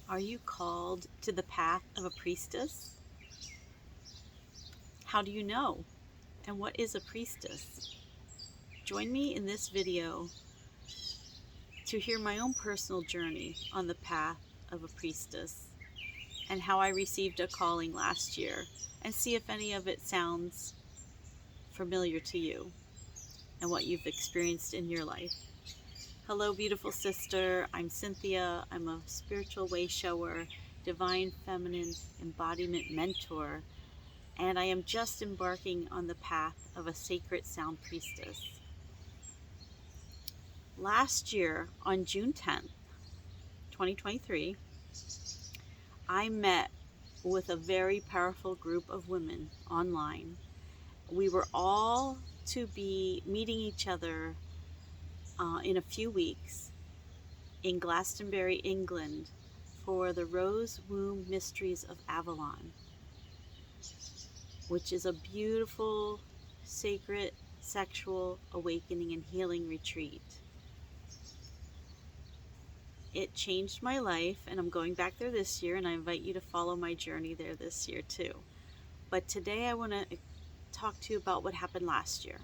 Are you called to the path of a priestess? How do you know? And what is a priestess? Join me in this video to hear my own personal journey on the path of a priestess and how I received a calling last year, and see if any of it sounds familiar to you and what you've experienced in your life. Hello, beautiful sister. I'm Cynthia. I'm a spiritual way shower, divine feminine embodiment mentor, and I am just embarking on the path of a sacred sound priestess. Last year, on June 10th, 2023, I met with a very powerful group of women online. We were all to be meeting each other in a few weeks in Glastonbury, England, for the Rose Womb Mysteries of Avalon, which is a beautiful, sacred, sexual awakening and healing retreat. It changed my life, and I'm going back there this year, and I invite you to follow my journey there this year too. But today I want to talk to you about what happened last year.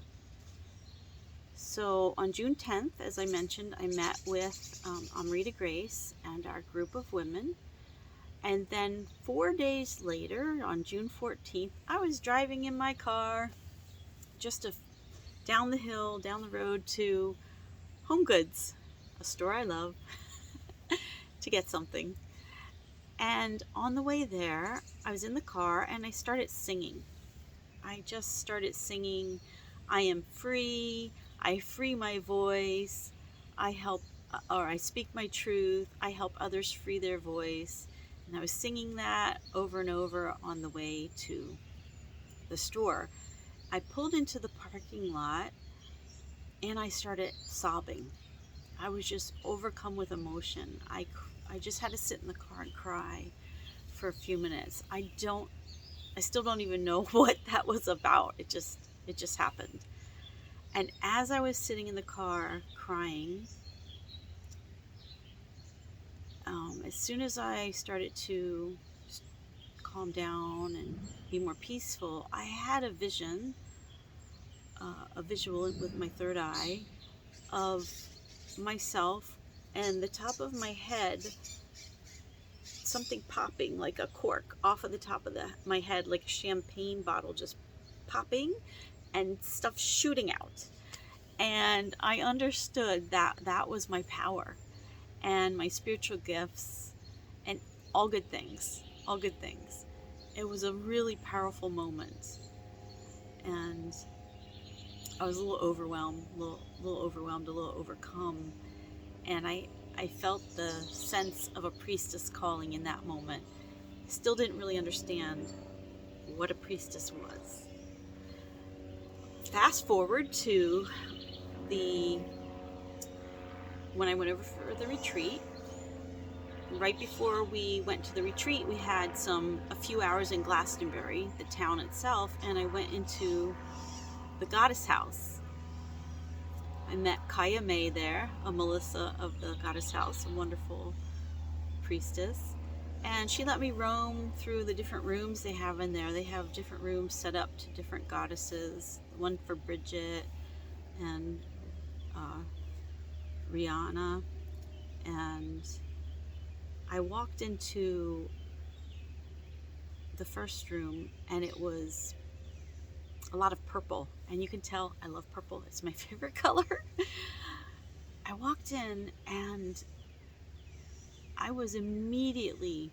So on June 10th, as I mentioned, I met with Amrita Grace and our group of women. And then 4 days later, on June 14th, I was driving in my car just down the hill, down the road to Home Goods, a store I love, to get something. And on the way there, I was in the car and I started singing. I just started singing, I am free, I free my voice, I speak my truth, I help others free their voice. And I was singing that over and over on the way to the store. I pulled into the parking lot and I started sobbing. I was just overcome with emotion. I just had to sit in the car and cry for a few minutes. I still don't even know what that was about. It just happened. And as I was sitting in the car crying, as soon as I started to calm down and be more peaceful, I had a visual with my third eye of myself and the top of my head, something popping like a cork off of the top of my head, like a champagne bottle just popping and stuff shooting out. And I understood that that was my power and my spiritual gifts and all good things. It was a really powerful moment. And I was a little overwhelmed, a little overcome. And I felt the sense of a priestess calling in that moment. Still didn't really understand what a priestess was. Fast forward to when I went over for the retreat. Right before we went to the retreat, we had a few hours in Glastonbury, the town itself, and I went into the goddess house. I met Kaya May there, a Melissa of the goddess house, a wonderful priestess. And she let me roam through the different rooms they have in there. They have different rooms set up to different goddesses. One for Bridget and Rihanna. And I walked into the first room and it was a lot of purple. And you can tell I love purple. It's my favorite color. I walked in and I was immediately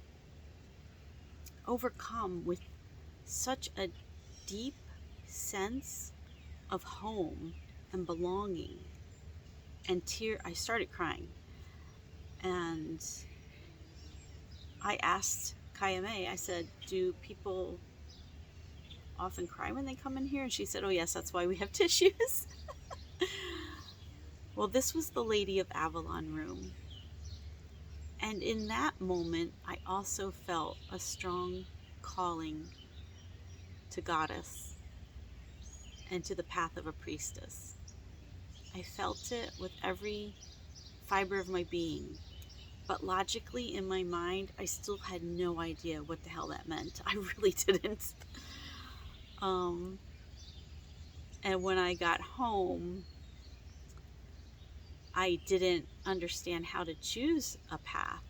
overcome with such a deep sense of home and belonging and I started crying. And I asked Kaya May, I said, do people often cry when they come in here? And she said, oh yes, that's why we have tissues. Well, this was the Lady of Avalon room. And in that moment, I also felt a strong calling to goddess and to the path of a priestess. I felt it with every fiber of my being. but logically in my mind, I still had no idea what the hell that meant. I really didn't. And when I got home, I didn't understand how to choose a path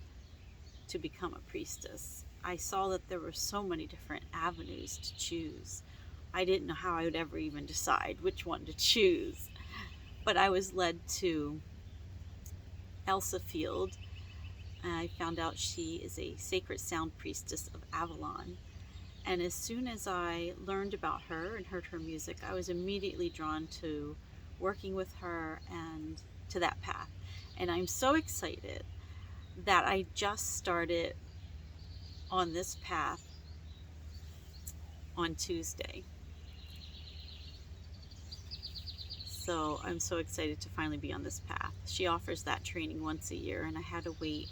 to become a priestess. I saw that there were so many different avenues to choose. I didn't know how I would ever even decide which one to choose. But I was led to Elsa Field, and I found out she is a sacred sound priestess of Avalon. And as soon as I learned about her and heard her music, I was immediately drawn to working with her and to that path. And I'm so excited that I just started on this path on Tuesday. So I'm so excited to finally be on this path. She offers that training once a year, and I had to wait,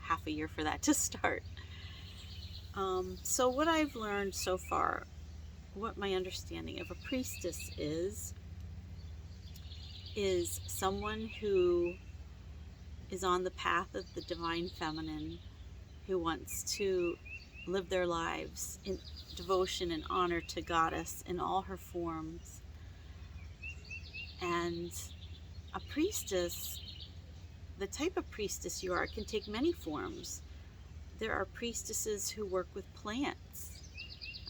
half a year for that to start. So what I've learned so far, what my understanding of a priestess is someone who is on the path of the divine feminine, who wants to live their lives in devotion and honor to Goddess in all her forms. And a priestess, the type of priestess you are, can take many forms. There are priestesses who work with plants.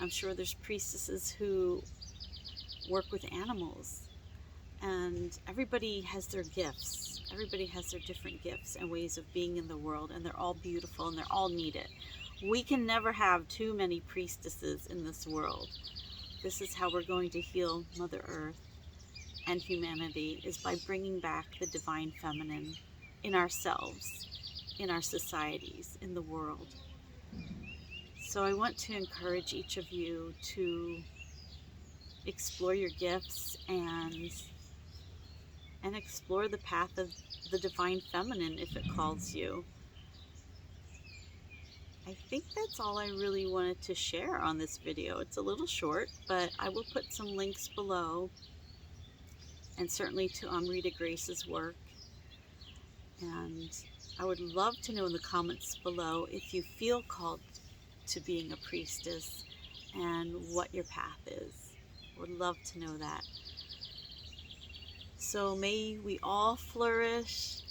I'm sure there's priestesses who work with animals. And everybody has their gifts. Everybody has their different gifts and ways of being in the world, and they're all beautiful and they're all needed. We can never have too many priestesses in this world. This is how we're going to heal Mother Earth and humanity, is by bringing back the divine feminine in ourselves, in our societies, in the world. So I want to encourage each of you to explore your gifts and explore the path of the divine feminine if it calls you. I think that's all I really wanted to share on this video. It's a little short, but I will put some links below, and certainly to Rita Grace's work. And I would love to know in the comments below if you feel called to being a priestess and what your path is. I would love to know that. So may we all flourish,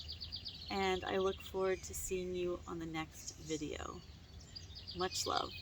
and I look forward to seeing you on the next video. Much love.